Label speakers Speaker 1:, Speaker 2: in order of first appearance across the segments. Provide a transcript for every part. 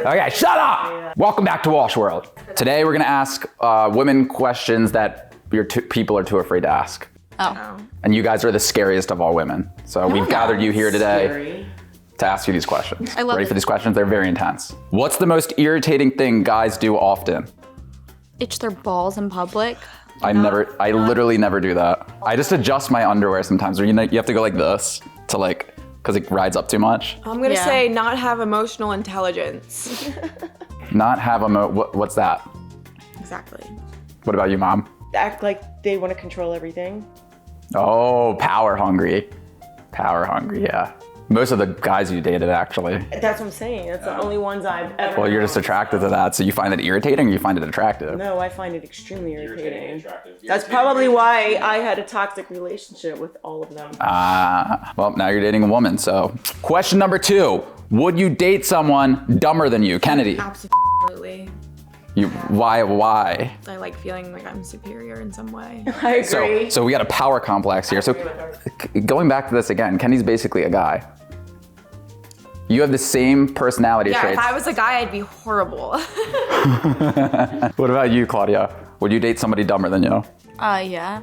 Speaker 1: Okay, shut up! Welcome back to Walsh World. Today we're gonna ask women questions that people are too afraid to ask.
Speaker 2: Oh.
Speaker 1: And you guys are the scariest of all women. So we've gathered you here today to ask you these questions.
Speaker 2: I love
Speaker 1: Ready for these questions? They're very intense. What's the most irritating thing guys do often?
Speaker 2: Itch their balls in public.
Speaker 1: I literally never do that. I just adjust my underwear sometimes, or you have to go like this to like, cause it rides up too much.
Speaker 3: I'm gonna say not have emotional intelligence.
Speaker 1: Not have what's that?
Speaker 3: Exactly.
Speaker 1: What about you, Mom?
Speaker 4: Act like they want to control everything.
Speaker 1: Oh, power hungry. Power hungry, yeah. Most of the guys you dated, actually.
Speaker 4: That's what I'm saying. That's the only ones I've ever.
Speaker 1: Well, you're just attracted to that, so you find it irritating or you find it attractive?
Speaker 4: No, I find it extremely irritating. That's probably why I had a toxic relationship with all of them.
Speaker 1: Well, now you're dating a woman, so. Question number 2. Would you date someone dumber than you? Kennedy.
Speaker 3: Absolutely.
Speaker 1: Why?
Speaker 3: I like feeling like I'm superior in some way.
Speaker 4: I agree.
Speaker 1: So we got a power complex here. So going back to this again, Kenny's basically a guy. You have the same personality traits.
Speaker 3: If I was a guy, I'd be horrible.
Speaker 1: What about you, Claudia? Would you date somebody dumber than you?
Speaker 2: Yeah.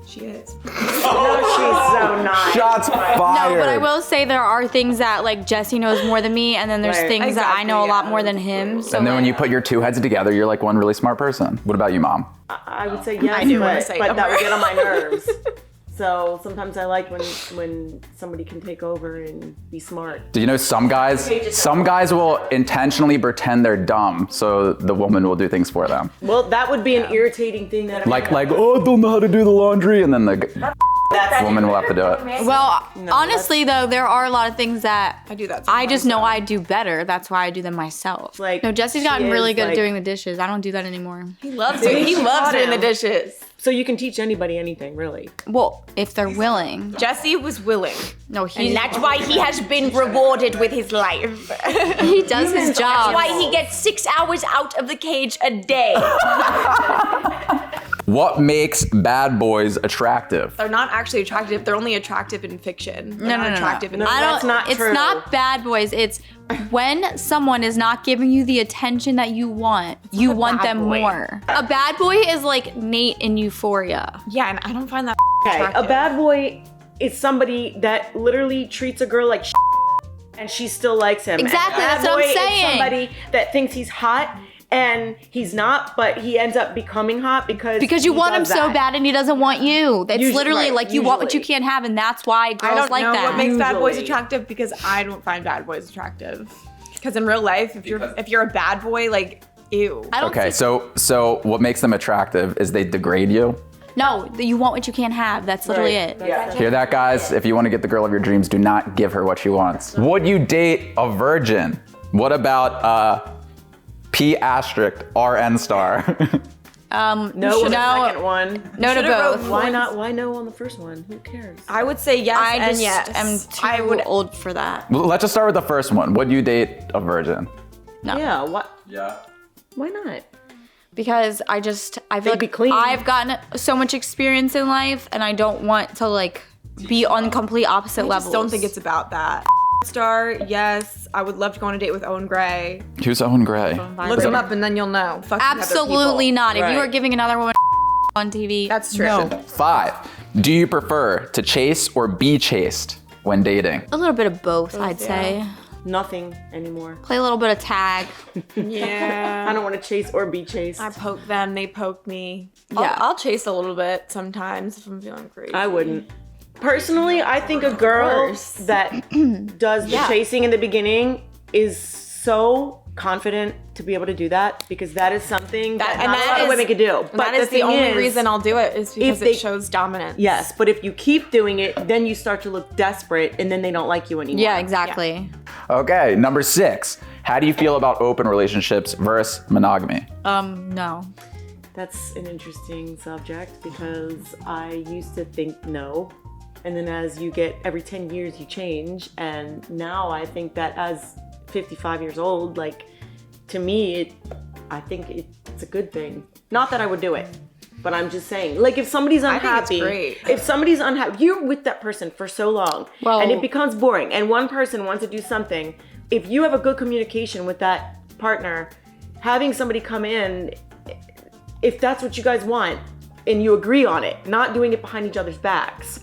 Speaker 3: She is.
Speaker 4: No, she's so not.
Speaker 1: Shots fired.
Speaker 2: No, but I will say there are things that like Jesse knows more than me, and then there's things that I know a lot more than him. So
Speaker 1: and then when you put your two heads together, you're like one really smart person. What about you, Mom?
Speaker 4: I would say yes,
Speaker 3: I do want to say
Speaker 4: but that
Speaker 3: dumber.
Speaker 4: would get on my nerves. So sometimes I like when somebody can take over and be smart.
Speaker 1: Do you know some guys will intentionally pretend they're dumb so the woman will do things for them?
Speaker 4: Well, that would be an irritating thing that
Speaker 1: Like, oh, I don't know how to do the laundry, and then the woman will have to do it.
Speaker 2: well, honestly though, there are a lot of things that
Speaker 3: I do that
Speaker 2: I just know
Speaker 3: sometimes,
Speaker 2: I do better. That's why I do them myself.
Speaker 4: Like,
Speaker 2: no, Jesse's
Speaker 4: she
Speaker 2: gotten really
Speaker 4: is,
Speaker 2: good at
Speaker 4: like-
Speaker 2: doing the dishes. I don't do that anymore.
Speaker 3: He loves doing the dishes.
Speaker 4: So you can teach anybody anything, really.
Speaker 2: Well, if they're willing.
Speaker 3: Jesse was willing.
Speaker 2: No,
Speaker 3: And
Speaker 2: he's
Speaker 3: that's why he has been rewarded with his life.
Speaker 2: he does his job.
Speaker 3: That's why he gets 6 hours out of the cage a day.
Speaker 1: What makes bad boys attractive?
Speaker 3: They're not actually attractive. They're only attractive in fiction. They're
Speaker 2: No,
Speaker 3: not
Speaker 2: no, no,
Speaker 3: attractive in
Speaker 4: no.
Speaker 2: I don't.
Speaker 4: That's not
Speaker 2: it's
Speaker 4: true.
Speaker 2: not bad boys. It's when someone is not giving you the attention that you want. You want
Speaker 3: bad
Speaker 2: them
Speaker 3: boy.
Speaker 2: more. A bad boy is like Nate in Euphoria.
Speaker 3: Yeah, and I don't find that
Speaker 4: Okay,
Speaker 3: attractive.
Speaker 4: a bad boy is somebody that literally treats a girl like and she still likes him.
Speaker 2: Exactly,
Speaker 4: And a bad
Speaker 2: that's what I'm
Speaker 4: boy is
Speaker 2: saying.
Speaker 4: somebody that thinks he's hot and he's not, but he ends up becoming hot because
Speaker 2: You
Speaker 4: he
Speaker 2: want him
Speaker 4: does
Speaker 2: so
Speaker 4: that.
Speaker 2: bad and he doesn't want you. That's
Speaker 4: Usually-
Speaker 2: literally
Speaker 4: right,
Speaker 2: like you want what you
Speaker 4: usually.
Speaker 2: can't have, and that's why girls
Speaker 3: I don't
Speaker 2: like
Speaker 3: know
Speaker 2: that.
Speaker 3: what makes bad boys
Speaker 4: Usually.
Speaker 3: attractive because I don't find bad boys attractive. Because in real life, if you're a bad boy, like, ew.
Speaker 2: I don't
Speaker 1: Okay,
Speaker 2: think-
Speaker 1: so what makes them attractive is they degrade you.
Speaker 2: No, you want what you can't have. That's literally
Speaker 4: Right.
Speaker 2: it.
Speaker 4: Yeah.
Speaker 1: Hear that, guys? If you want to get the girl of your dreams, do not give her what she wants. Would you date a virgin? What about P asterisk RN star?
Speaker 4: No, with the second one.
Speaker 2: No to
Speaker 3: Should've wrote
Speaker 2: both.
Speaker 4: Why not? Why no on the first one? Who cares?
Speaker 3: I would say yes
Speaker 2: I
Speaker 3: and
Speaker 2: just
Speaker 3: yes.
Speaker 2: am too
Speaker 3: I would.
Speaker 2: old for that.
Speaker 1: Well, let's just start with the first one. Would you date a virgin?
Speaker 2: No.
Speaker 4: Yeah. What?
Speaker 1: Yeah.
Speaker 4: Why not?
Speaker 2: Because I feel
Speaker 4: They'd be
Speaker 2: like
Speaker 4: clean.
Speaker 2: I've gotten so much experience in life, and I don't want to like be on complete opposite
Speaker 3: I
Speaker 2: levels.
Speaker 3: just don't think it's about that. Star, yes. I would love to go on a date with Owen Gray.
Speaker 1: Who's Owen Gray?
Speaker 3: Look him up and then you'll know. Fuck the other
Speaker 2: Absolutely
Speaker 3: people.
Speaker 2: not. If you
Speaker 4: Right.
Speaker 2: are giving another woman on TV,
Speaker 3: That's true.
Speaker 2: No.
Speaker 1: 5. Do you prefer to chase or be chased when dating?
Speaker 2: A little bit of both, I'd say.
Speaker 4: Nothing anymore.
Speaker 2: Play a little bit of tag.
Speaker 3: Yeah.
Speaker 4: I don't want to chase or be chased.
Speaker 3: I poke them, they poke me.
Speaker 2: Yeah.
Speaker 3: I'll chase a little bit sometimes if I'm feeling crazy.
Speaker 4: I wouldn't. Personally, I think a girl
Speaker 3: course.
Speaker 4: that does the chasing in the beginning is so confident to be able to do that because that is something that not a lot of women could do. But
Speaker 3: That is the
Speaker 4: thing
Speaker 3: only reason I'll do it is because
Speaker 4: they-
Speaker 3: it shows dominance.
Speaker 4: Yes, but if you keep doing it, then you start to look desperate and then they don't like you anymore.
Speaker 2: Yeah, exactly.
Speaker 1: Okay, number 6. How do you feel about open relationships versus monogamy?
Speaker 2: No.
Speaker 4: That's an interesting subject because I used to think no. And then as you get, every 10 years you change. And now I think that as 55 years old, like, to me, I think it's a good thing. Not that I would do it, but I'm just saying, like, if somebody's
Speaker 3: I think it's
Speaker 4: unhappy,
Speaker 3: great.
Speaker 4: if somebody's unhappy, you're with that person for so long
Speaker 2: Well-
Speaker 4: and it becomes boring and one person wants to do something, if you have a good communication with that partner, having somebody come in, if that's what you guys want and you agree on it, not doing it behind each other's backs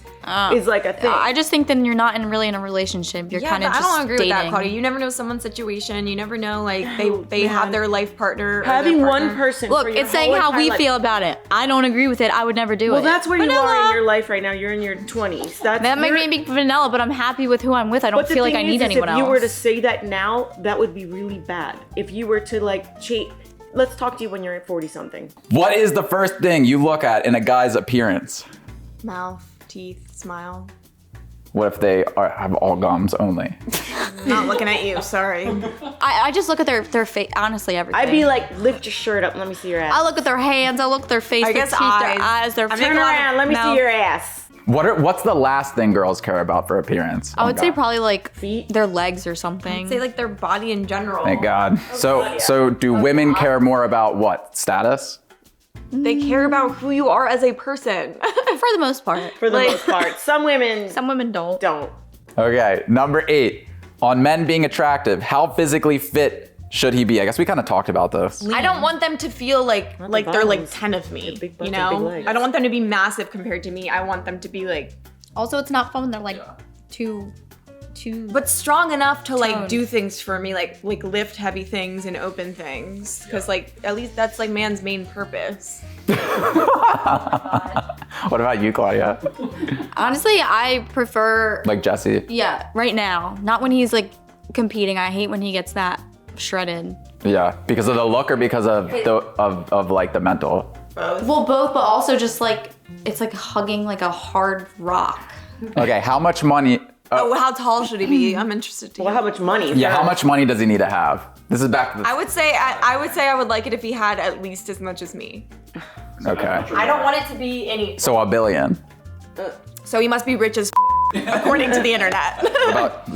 Speaker 4: is like a thing.
Speaker 2: I just think then you're not really in a relationship. You're kind of just
Speaker 3: I don't agree
Speaker 2: dating.
Speaker 3: with that, Claudia. You never know someone's situation. You never know, like, they have their life partner. Or
Speaker 4: Having
Speaker 3: their
Speaker 4: one
Speaker 3: partner.
Speaker 4: person.
Speaker 2: Look,
Speaker 4: for your
Speaker 2: it's saying
Speaker 4: whole
Speaker 2: how
Speaker 4: entire
Speaker 2: we
Speaker 4: life.
Speaker 2: feel about it. I don't agree with it. I would never do it.
Speaker 4: Well, that's where you are
Speaker 2: Vanilla.
Speaker 4: in your life right now. You're in your 20s.
Speaker 2: That may be vanilla, but I'm happy with who I'm with. I don't
Speaker 4: But the
Speaker 2: feel like
Speaker 4: thing
Speaker 2: I need
Speaker 4: is
Speaker 2: anyone
Speaker 4: if
Speaker 2: else.
Speaker 4: you were to say that now, that would be really bad. If you were to like cheat, let's talk to you when you're at 40 something.
Speaker 1: What is the first thing you look at in a guy's appearance?
Speaker 3: Mouth, teeth, smile.
Speaker 1: What if they have all gums only?
Speaker 3: Not looking at you. Sorry.
Speaker 2: I just look at their face. Honestly, everything.
Speaker 4: I'd be like, lift your shirt up. Let me see your ass.
Speaker 2: I look at their hands. I look at their face.
Speaker 3: I
Speaker 2: their
Speaker 3: guess
Speaker 2: teeth,
Speaker 3: eyes.
Speaker 2: their eyes, their
Speaker 4: Turn around. Let me see your ass.
Speaker 1: What's the last thing girls care about for appearance?
Speaker 2: I would say
Speaker 1: God.
Speaker 2: probably like
Speaker 4: Feet.
Speaker 2: their legs or something.
Speaker 3: Say like their body in general.
Speaker 1: Thank God. So do women care more about what? Status?
Speaker 3: They care about who you are as a person.
Speaker 2: For the most part.
Speaker 4: For the most part. Some women
Speaker 2: Some women don't.
Speaker 4: don't.
Speaker 1: Okay, number 8. On men being attractive, how physically fit should he be? I guess we kind of talked about this.
Speaker 3: I don't want them to feel like
Speaker 4: the
Speaker 3: they're like
Speaker 4: bottoms.
Speaker 3: 10 of me.
Speaker 4: Big butts
Speaker 3: You
Speaker 4: and big
Speaker 3: know?
Speaker 4: legs.
Speaker 3: I don't want them to be massive compared to me. I want them to be like,
Speaker 2: Also, it's not fun when they're like too.
Speaker 3: but strong enough to like
Speaker 2: Toned.
Speaker 3: do things for me, like lift heavy things and open things. Cause like at least that's like man's main purpose.
Speaker 1: What about you, Claudia?
Speaker 2: Honestly, I prefer.
Speaker 1: Like Jesse?
Speaker 2: Yeah, right now. Not when he's like competing. I hate when he gets that shredded.
Speaker 1: Yeah, because of the look or because of of like the mental?
Speaker 2: Well, both, but also just like it's like hugging like a hard rock.
Speaker 1: Okay, how much money?
Speaker 3: Oh, how tall should he be? I'm interested to
Speaker 4: Well,
Speaker 3: hear.
Speaker 4: how much money?
Speaker 1: Yeah, how much money does he need to have? This is back to the.
Speaker 3: I would say I would like it if he had at least as much as me.
Speaker 1: Okay,
Speaker 3: I don't want it to be any.
Speaker 1: so $1 billion.
Speaker 3: So he must be rich as according to the internet.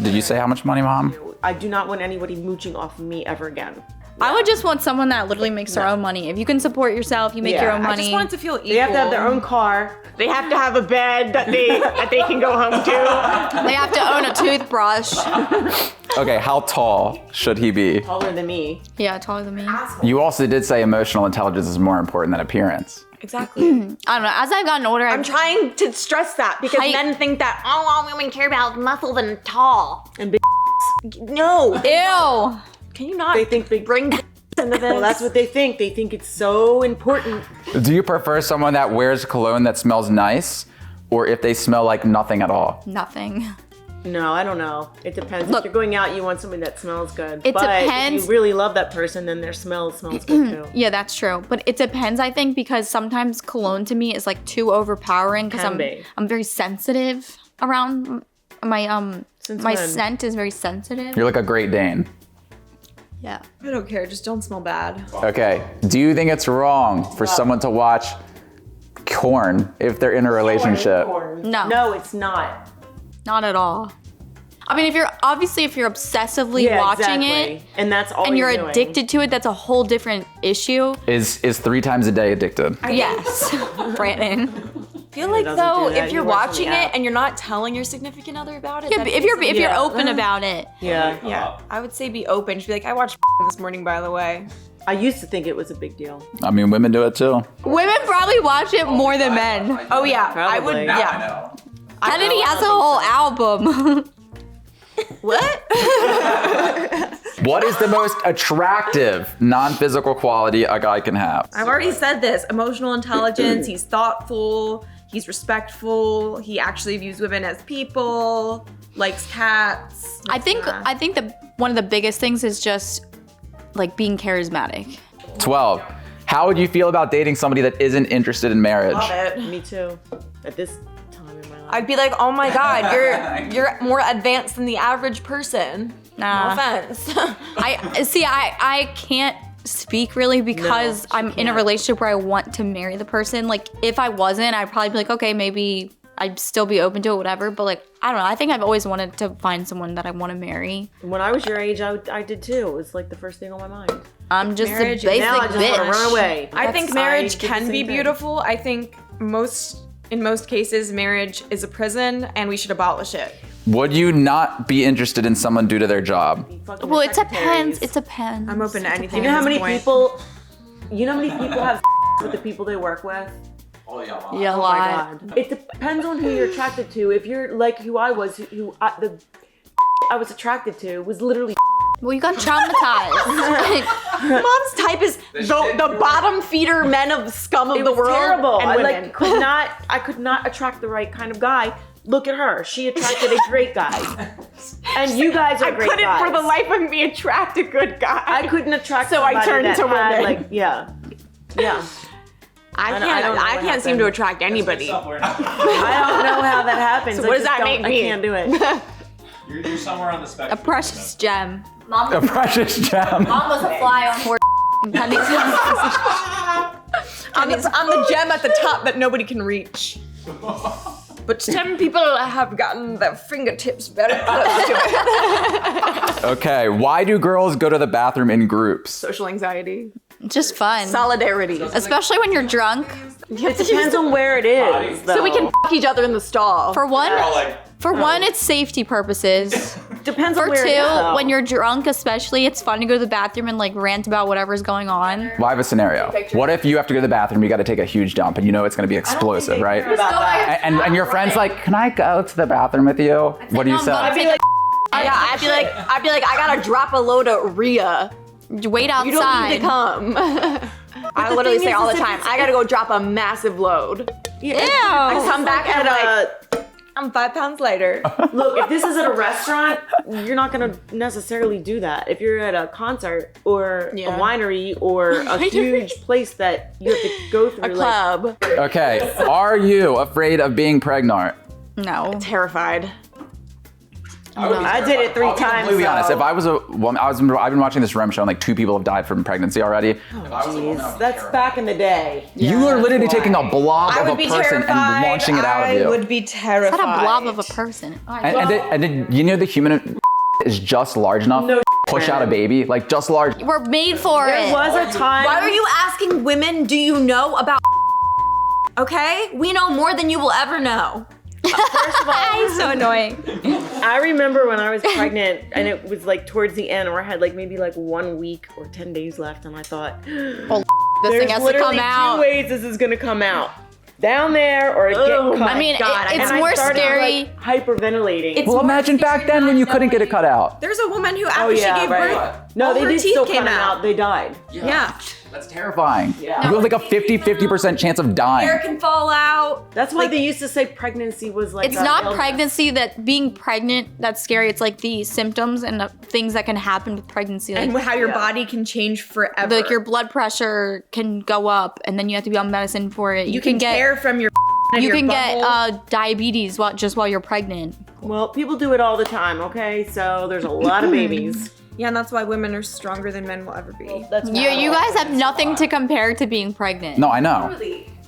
Speaker 1: Did you say how much money, Mom?
Speaker 4: I do not want anybody mooching off of me ever again.
Speaker 2: I would just want someone that literally makes their own money. If you can support yourself, you make your
Speaker 4: Yeah,
Speaker 2: own
Speaker 3: I
Speaker 2: money.
Speaker 3: just want it to feel equal.
Speaker 4: They have to have their own car. They have to have a bed that they can go home to.
Speaker 2: They have to own a toothbrush.
Speaker 1: Okay, how tall should he be?
Speaker 4: Taller than me.
Speaker 2: Yeah, taller than me.
Speaker 1: You also did say emotional intelligence is more important than appearance.
Speaker 3: Exactly.
Speaker 2: I don't know. As I've gotten older,
Speaker 3: I'm trying to stress that because
Speaker 2: Height.
Speaker 3: men think that all women care about muscles and tall.
Speaker 4: And big.
Speaker 3: No.
Speaker 2: Ew.
Speaker 3: Can you not
Speaker 4: They think big.
Speaker 3: bring into this?
Speaker 4: Well, that's what they think. They think it's so important.
Speaker 1: Do you prefer someone that wears cologne that smells nice, or if they smell like nothing at all?
Speaker 2: Nothing.
Speaker 4: No, I don't know. It depends.
Speaker 2: Look,
Speaker 4: if you're going out, you want somebody that smells good.
Speaker 2: It
Speaker 4: but
Speaker 2: depends.
Speaker 4: if you really love that person, then their smell smells good too.
Speaker 2: Yeah, that's true. But it depends, I think, because sometimes cologne to me is like too overpowering because
Speaker 4: Can be.
Speaker 2: I'm very sensitive around my
Speaker 4: Since
Speaker 2: my
Speaker 4: when?
Speaker 2: scent is very sensitive.
Speaker 1: You're like a Great Dane.
Speaker 2: Yeah.
Speaker 3: I don't care. Just don't smell bad.
Speaker 1: Okay, do you think it's wrong for someone to watch porn if they're in a relationship?
Speaker 2: No.
Speaker 4: No, it's not.
Speaker 2: Not at all. I mean, if you're obsessively
Speaker 4: Yeah,
Speaker 2: watching
Speaker 4: exactly.
Speaker 2: it
Speaker 4: And that's all
Speaker 2: and you're
Speaker 4: doing.
Speaker 2: addicted to it, that's a whole different issue.
Speaker 1: Is 3 times a day addicted?
Speaker 2: Yes, Brandon.
Speaker 3: I feel like
Speaker 4: doesn't
Speaker 3: though,
Speaker 4: do that.
Speaker 3: if you're
Speaker 4: He works on the
Speaker 3: watching it
Speaker 4: app.
Speaker 3: and you're not telling your significant other about it,
Speaker 2: Yeah,
Speaker 3: that
Speaker 2: but if you're
Speaker 4: Yeah.
Speaker 2: open about it.
Speaker 4: Yeah.
Speaker 3: yeah, I would say be open. Just be like, I watched this morning, by the way.
Speaker 4: I used to think it was a big deal.
Speaker 1: I mean, women do it too.
Speaker 2: Women probably watch it more than men.
Speaker 3: Oh yeah, I would.
Speaker 4: Probably.
Speaker 3: Yeah.
Speaker 2: Kennedy has a whole album.
Speaker 3: What?
Speaker 1: What is the most attractive non-physical quality a guy can have?
Speaker 3: I've already said this. Emotional intelligence. He's thoughtful. He's respectful. He actually views women as people. Likes cats.
Speaker 2: I think that one of the biggest things is just like being charismatic.
Speaker 1: 12. How would you feel about dating somebody that isn't interested in marriage?
Speaker 3: Love it.
Speaker 4: Me too. At this time in my life.
Speaker 3: I'd be like, oh my god, you're more advanced than the average person.
Speaker 2: Nah.
Speaker 3: No offense.
Speaker 2: I can't speak really because I'm in a relationship where I want to marry the person. Like if I wasn't, I'd probably be like, okay, maybe I'd still be open to it, whatever. But like, I don't know. I think I've always wanted to find someone that I want to marry.
Speaker 4: When I was your age, I did too. It was like the first thing on my mind.
Speaker 2: I'm just
Speaker 3: Marriage
Speaker 2: a
Speaker 3: is
Speaker 2: basic
Speaker 4: Now I just want to
Speaker 2: bitch.
Speaker 4: run away.
Speaker 3: I think marriage
Speaker 4: did the
Speaker 3: can
Speaker 4: same
Speaker 3: be
Speaker 4: thing.
Speaker 3: beautiful. I think most In most cases, marriage is a prison and we should abolish it.
Speaker 1: Would you not be interested in someone due to their job?
Speaker 2: Well, it depends. It depends.
Speaker 3: I'm open to anything.
Speaker 4: You know how
Speaker 3: at this
Speaker 4: many
Speaker 3: point.
Speaker 4: people? You know how many people have with the people they work with?
Speaker 2: Yeah, a
Speaker 4: Oh
Speaker 2: lot.
Speaker 4: my God. It depends on who you're attracted to. If you're like who I was, the I was attracted to was literally.
Speaker 2: Well, you got traumatized.
Speaker 3: Mom's type is the bottom feeder men of scum of
Speaker 4: It
Speaker 3: the
Speaker 4: was
Speaker 3: world
Speaker 4: terrible.
Speaker 3: and
Speaker 4: I
Speaker 3: women.
Speaker 4: could not attract the right kind of guy. Look at her. She attracted a great guy. And you guys are great guys.
Speaker 3: for the life of me attract a good guy.
Speaker 4: I couldn't attract
Speaker 3: So I
Speaker 4: somebody
Speaker 3: turned
Speaker 4: that
Speaker 3: to
Speaker 4: had,
Speaker 3: women.
Speaker 4: like, yeah.
Speaker 3: I
Speaker 4: don't know what
Speaker 3: can't seem to
Speaker 4: happened.
Speaker 3: attract anybody.
Speaker 4: I don't know how that happens.
Speaker 3: So what does that make me?
Speaker 4: I can't do it.
Speaker 5: You're somewhere on the
Speaker 2: A
Speaker 5: spectrum.
Speaker 2: precious gem.
Speaker 1: A precious gem.
Speaker 2: Mom was a fly on horse.
Speaker 3: I'm the gem at the top that nobody can reach. But some people have gotten their fingertips very close to it.
Speaker 1: Okay, why do girls go to the bathroom in groups?
Speaker 3: Social anxiety.
Speaker 2: Just fun.
Speaker 3: Solidarity.
Speaker 2: Especially when you're drunk.
Speaker 4: It depends on where it is, though.
Speaker 3: So we can f each other in the stall.
Speaker 2: For one, it's safety purposes.
Speaker 4: Depends on
Speaker 2: For
Speaker 4: where it is,
Speaker 2: two,
Speaker 4: though.
Speaker 2: when you're drunk especially, it's fun to go to the bathroom and like rant about whatever's going on.
Speaker 1: Well, I have a scenario. What if you have to go to the bathroom, you got to take a huge dump, and you know it's going to be explosive, right?
Speaker 4: About that.
Speaker 1: And your friend's like, can I go to the bathroom with you? What do you
Speaker 2: No, I'm
Speaker 1: say?
Speaker 2: gonna
Speaker 3: I'd be like, I'd be like, I gotta drop a load of Rhea.
Speaker 2: Wait outside.
Speaker 3: You don't need to come. I literally
Speaker 4: thing
Speaker 3: say
Speaker 4: is,
Speaker 3: all the
Speaker 4: is if
Speaker 3: time,
Speaker 4: it's-
Speaker 3: I gotta go drop a massive load.
Speaker 4: Yeah,
Speaker 3: I come back and I'm like,
Speaker 4: like,
Speaker 3: I'm 5 pounds lighter.
Speaker 4: look, if this is at a restaurant, you're not gonna necessarily do that. If you're at a concert or
Speaker 3: Yeah.
Speaker 4: a winery or a huge place that you have to go through,
Speaker 3: A club.
Speaker 1: Okay, are you afraid of being pregnant?
Speaker 2: No.
Speaker 3: Terrified.
Speaker 4: I did it 3
Speaker 1: I'll be
Speaker 4: times.
Speaker 1: completely honest.
Speaker 4: so-
Speaker 1: If I was a woman, I've been watching this REM show and like 2 people have died from pregnancy already.
Speaker 4: Jeez, that's back in the day.
Speaker 1: You are literally taking a blob
Speaker 3: I
Speaker 1: of
Speaker 3: would
Speaker 1: a
Speaker 3: be
Speaker 1: person
Speaker 3: terrified.
Speaker 1: and launching it out of you.
Speaker 3: I would be terrified.
Speaker 2: It's not a blob of a person. Oh,
Speaker 1: And then you know the human is just large enough
Speaker 4: No
Speaker 1: to push out a baby, like just large.
Speaker 2: we're made for
Speaker 4: There
Speaker 2: it.
Speaker 4: was a time.
Speaker 3: Why are you asking women, do you know about okay? We know more than you will ever know.
Speaker 4: First of all,
Speaker 2: so annoying.
Speaker 4: I remember when I was pregnant and it was like towards the end, or I had like maybe like 1 week or 10 days left, and I thought,
Speaker 2: This
Speaker 4: there's
Speaker 2: thing has to
Speaker 4: literally
Speaker 2: come out.
Speaker 4: 2 ways this is gonna come out. Down there or get cut.
Speaker 2: I mean,
Speaker 3: God,
Speaker 2: it's
Speaker 4: And I
Speaker 2: more
Speaker 4: started,
Speaker 2: scary.
Speaker 4: like, hyperventilating.
Speaker 3: It's
Speaker 1: Well,
Speaker 3: more
Speaker 1: imagine back
Speaker 3: scary
Speaker 1: then when
Speaker 3: not
Speaker 1: you couldn't get it
Speaker 3: knowing.
Speaker 1: cut out.
Speaker 3: There's a woman who
Speaker 4: oh
Speaker 3: after
Speaker 4: yeah,
Speaker 3: she gave
Speaker 4: right.
Speaker 3: birth,
Speaker 4: No,
Speaker 3: all
Speaker 4: they
Speaker 3: her
Speaker 4: did
Speaker 3: teeth
Speaker 4: still
Speaker 3: came
Speaker 4: come out. They died.
Speaker 3: Yeah.
Speaker 1: That's terrifying. You have like a 50% chance of dying.
Speaker 3: Hair can fall out.
Speaker 4: That's why they used to say pregnancy was like.
Speaker 2: It's
Speaker 4: a
Speaker 2: not
Speaker 4: illness.
Speaker 2: pregnancy that being pregnant that's scary. It's like the symptoms and the things that can happen with pregnancy. Like,
Speaker 3: And how your
Speaker 4: Yeah.
Speaker 3: body can change forever.
Speaker 2: like your blood pressure can go up, and then you have to be on medicine for it.
Speaker 3: you can tear from your and
Speaker 2: you
Speaker 3: your
Speaker 2: can get
Speaker 3: butthole.
Speaker 2: diabetes while you're pregnant.
Speaker 4: Well, people do it all the time. Okay, so there's a lot of babies.
Speaker 3: Yeah, and that's why women are stronger than men will ever be.
Speaker 4: That's
Speaker 2: You guys have nothing to compare to being pregnant.
Speaker 1: No, I know.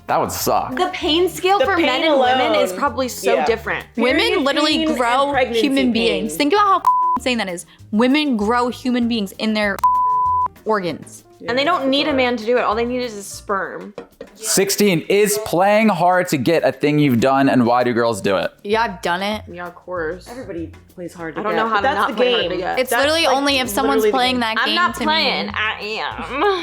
Speaker 1: That would suck.
Speaker 3: The pain scale
Speaker 4: The
Speaker 3: for
Speaker 4: pain
Speaker 3: men and women
Speaker 4: alone.
Speaker 3: is probably so
Speaker 4: Yeah.
Speaker 3: different.
Speaker 2: Women
Speaker 4: Period
Speaker 2: literally
Speaker 4: pain and
Speaker 2: grow
Speaker 4: pregnancy
Speaker 2: human
Speaker 4: pain.
Speaker 2: beings. Think about how insane that is. Women grow human beings in their organs.
Speaker 3: And they don't need a man to do it. All they need is his sperm.
Speaker 1: 16, is playing hard to get a thing you've done, and why do girls do it?
Speaker 2: Yeah, I've done it.
Speaker 3: Yeah, of course.
Speaker 4: Everybody plays hard to
Speaker 3: I don't
Speaker 4: get,
Speaker 3: know how
Speaker 4: but
Speaker 3: to
Speaker 4: that's
Speaker 3: not
Speaker 4: the
Speaker 3: play
Speaker 4: game.
Speaker 3: hard to get.
Speaker 2: It's
Speaker 4: That's,
Speaker 2: literally
Speaker 4: like,
Speaker 2: only if someone's
Speaker 4: literally the
Speaker 2: playing
Speaker 4: game.
Speaker 2: that game
Speaker 3: I'm not
Speaker 2: to
Speaker 3: playing.
Speaker 2: me.
Speaker 3: I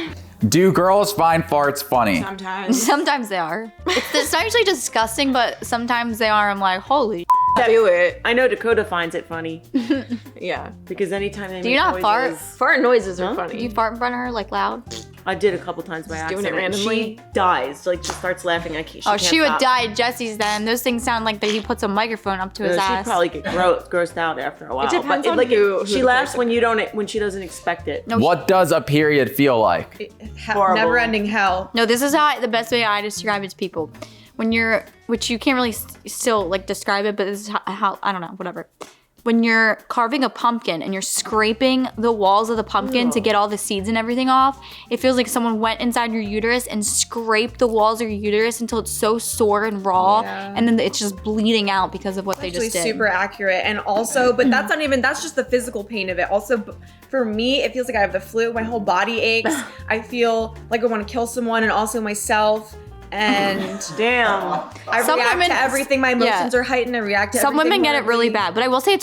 Speaker 3: am.
Speaker 1: Do girls find farts funny?
Speaker 3: Sometimes.
Speaker 2: Sometimes they are. It's not usually disgusting, but sometimes they are. I'm like, holy.
Speaker 3: Do it.
Speaker 4: I know Dakota finds it funny
Speaker 3: Yeah.
Speaker 4: because anytime they
Speaker 2: Do you
Speaker 4: make
Speaker 2: not fart?
Speaker 4: noises-
Speaker 3: Fart noises are
Speaker 4: Huh?
Speaker 3: funny.
Speaker 2: Do you fart in front of her like loud?
Speaker 4: I did a couple times by
Speaker 3: doing
Speaker 4: accident.
Speaker 3: it randomly?
Speaker 4: She dies, like just starts laughing. I can't.
Speaker 2: Oh, she would
Speaker 4: stop.
Speaker 2: die at Jesse's then. Those things sound like that he puts a microphone up to his
Speaker 4: She'd
Speaker 2: ass.
Speaker 4: probably get grossed out after a while.
Speaker 3: depends
Speaker 4: but
Speaker 3: on
Speaker 4: like,
Speaker 3: who
Speaker 4: she
Speaker 3: the
Speaker 4: laughs
Speaker 3: person
Speaker 4: when when she doesn't expect it.
Speaker 2: No,
Speaker 1: What does a period feel like?
Speaker 4: Horrible.
Speaker 3: Never-ending hell.
Speaker 2: No, this is the best way I describe it to people. When you're, which you can't really still like describe it, but this is how I don't know, whatever. When you're carving a pumpkin and you're scraping the walls of the pumpkin to get all the seeds and everything off, it feels like someone went inside your uterus and scraped the walls of your uterus until it's so sore and raw,
Speaker 3: Yeah.
Speaker 2: and then it's just bleeding out because of what they
Speaker 3: Actually
Speaker 2: just did.
Speaker 3: super accurate. And also, but that's not even, that's just the physical pain of it. Also, for me, it feels like I have the flu. My whole body aches. I feel like I want to kill someone and also myself. and
Speaker 4: Damn.
Speaker 3: I
Speaker 2: Some
Speaker 3: react
Speaker 2: women-
Speaker 3: to everything. My emotions
Speaker 2: yeah.
Speaker 3: are heightened. I react to
Speaker 2: Some
Speaker 3: everything
Speaker 2: women get it really
Speaker 3: weirdly.
Speaker 2: bad, but I will say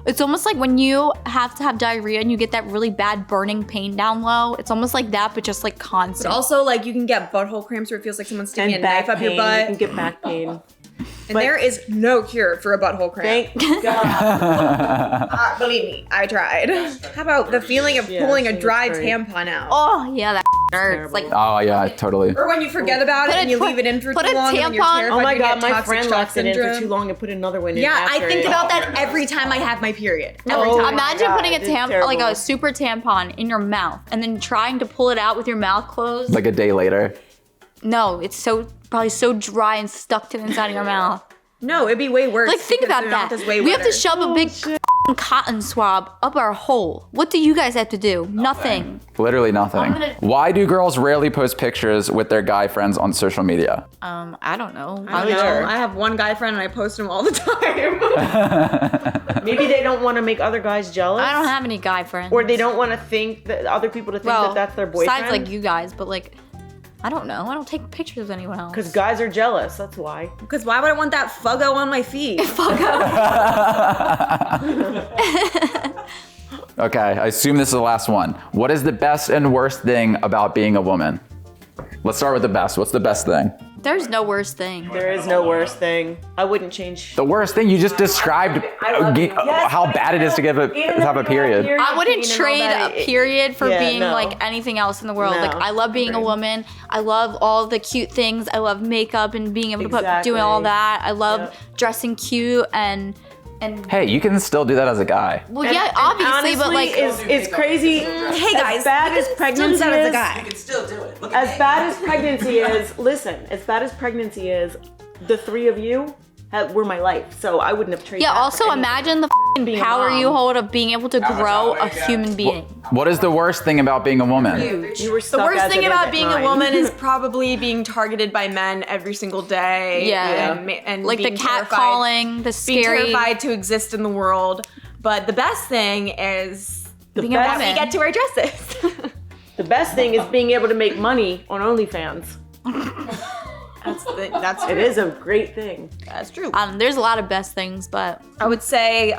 Speaker 2: it's almost like when you have to have diarrhea and you get that really bad burning pain down low. It's almost like that, but just like constant.
Speaker 3: But also, like, you can get butthole cramps where it feels like someone's sticking
Speaker 4: And
Speaker 3: a
Speaker 4: back
Speaker 3: knife up
Speaker 4: pain.
Speaker 3: your butt.
Speaker 4: You can get back pain.
Speaker 3: And there is no cure for a butthole cramp.
Speaker 4: Thank God.
Speaker 3: Believe me, I tried. How about the feeling of
Speaker 4: Yeah,
Speaker 3: pulling a
Speaker 4: seems
Speaker 3: dry
Speaker 4: great.
Speaker 3: tampon out?
Speaker 2: oh yeah, that hurts.
Speaker 4: terrible.
Speaker 2: Like
Speaker 1: Oh yeah, totally.
Speaker 3: Or when you forget about it
Speaker 2: Put a-
Speaker 3: and you
Speaker 2: put-
Speaker 3: leave it in for
Speaker 2: put
Speaker 3: too
Speaker 2: a
Speaker 3: long and then you're
Speaker 2: tampon-
Speaker 3: terrified
Speaker 4: Oh my
Speaker 3: you get
Speaker 4: God, my
Speaker 3: toxic
Speaker 4: friend
Speaker 3: shock
Speaker 4: left it in for
Speaker 3: syndrome.
Speaker 4: too long and put another one in.
Speaker 3: Yeah, I
Speaker 4: after
Speaker 3: think
Speaker 4: it.
Speaker 3: about that every time I have my period. Every
Speaker 4: Oh
Speaker 3: time.
Speaker 4: my
Speaker 2: imagine
Speaker 4: God,
Speaker 2: putting a
Speaker 4: it's
Speaker 2: tampon, like a
Speaker 4: terrible.
Speaker 2: super tampon, in your mouth and then trying to pull it out with your mouth closed.
Speaker 1: Like a day later.
Speaker 2: No, it's probably so dry and stuck to the inside of your mouth.
Speaker 3: No, it'd be way worse.
Speaker 2: Like think
Speaker 3: because
Speaker 2: about
Speaker 3: the
Speaker 2: that.
Speaker 3: mouth is way
Speaker 2: We have to
Speaker 3: wetter.
Speaker 2: shove a big f***ing cotton swab up our hole. What do you guys have to do? Nothing.
Speaker 1: Literally nothing.
Speaker 2: gonna-
Speaker 1: Why do girls rarely post pictures with their guy friends on social media?
Speaker 2: I don't know.
Speaker 3: I don't know. I have one guy friend and I post him all the time.
Speaker 4: Maybe they don't want to make other guys jealous.
Speaker 2: I don't have any guy friends.
Speaker 4: Or they don't want to think that other people to think that that's their boyfriend.
Speaker 2: Besides like you guys, but like, I don't know. I don't take pictures of anyone else.
Speaker 4: Because guys are jealous. That's why.
Speaker 3: Because why would I want that fuggo on my feet?
Speaker 1: Okay, I assume this is the last one. What is the best and worst thing about being a woman? Let's start with the best. What's the best thing?
Speaker 2: There's no worst thing.
Speaker 4: There is no worst thing. I wouldn't change.
Speaker 1: The worst thing you just described how bad it is to have a period.
Speaker 2: I wouldn't trade a period for
Speaker 4: Yeah,
Speaker 2: being
Speaker 4: no.
Speaker 2: like anything else in the world.
Speaker 4: No.
Speaker 2: Like I love being a woman. I love all the cute things. I love makeup and being able to doing all
Speaker 4: Exactly.
Speaker 2: that. I love
Speaker 4: Yep.
Speaker 2: dressing cute and
Speaker 1: Hey, you can still do that as a guy.
Speaker 2: well, yeah, obviously, but like
Speaker 4: it's crazy.
Speaker 3: Hey guys,
Speaker 4: as bad as
Speaker 3: still do
Speaker 4: pregnancy
Speaker 3: that as a
Speaker 4: is,
Speaker 3: guy.
Speaker 5: You can still do it. Look at
Speaker 4: as bad as pregnancy is, listen, as bad as pregnancy is, the three of you were my life. So I wouldn't have traded.
Speaker 2: yeah.
Speaker 4: that
Speaker 2: Also,
Speaker 4: for anything.
Speaker 2: imagine the f***ing
Speaker 4: Being a
Speaker 2: power
Speaker 4: mom.
Speaker 2: you hold of being able to grow a human being.
Speaker 1: What is the worst thing about being a woman?
Speaker 4: You were
Speaker 3: The
Speaker 4: stuck
Speaker 3: worst
Speaker 4: as
Speaker 3: thing
Speaker 4: it is
Speaker 3: about
Speaker 4: at
Speaker 3: being a
Speaker 4: 9.
Speaker 3: woman is probably being targeted by men every single day.
Speaker 2: Yeah.
Speaker 3: And
Speaker 2: Like the
Speaker 3: being
Speaker 2: cat
Speaker 3: terrified-
Speaker 2: calling, the
Speaker 3: being
Speaker 2: scary.
Speaker 3: terrified to exist in the world. But the best thing is
Speaker 2: Being a
Speaker 3: that
Speaker 2: woman.
Speaker 3: we get to wear dresses.
Speaker 4: The best thing is being able to make money on OnlyFans.
Speaker 3: That's
Speaker 4: It is a great thing.
Speaker 3: That's true.
Speaker 2: There's a lot of best things, but
Speaker 3: I would say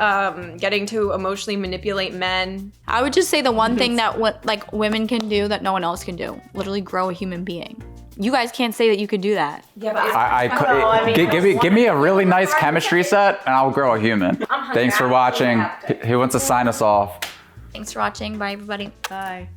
Speaker 3: getting to emotionally manipulate men.
Speaker 2: I would just say the one thing that like women can do that no one else can do, literally grow a human being. You guys can't say that you could do that.
Speaker 3: Yeah, but
Speaker 4: I mean,
Speaker 1: give me a really nice chemistry set and I'll grow a human. Thanks for watching. Who wants to sign us off?
Speaker 2: Thanks for watching. Bye, everybody.
Speaker 4: Bye.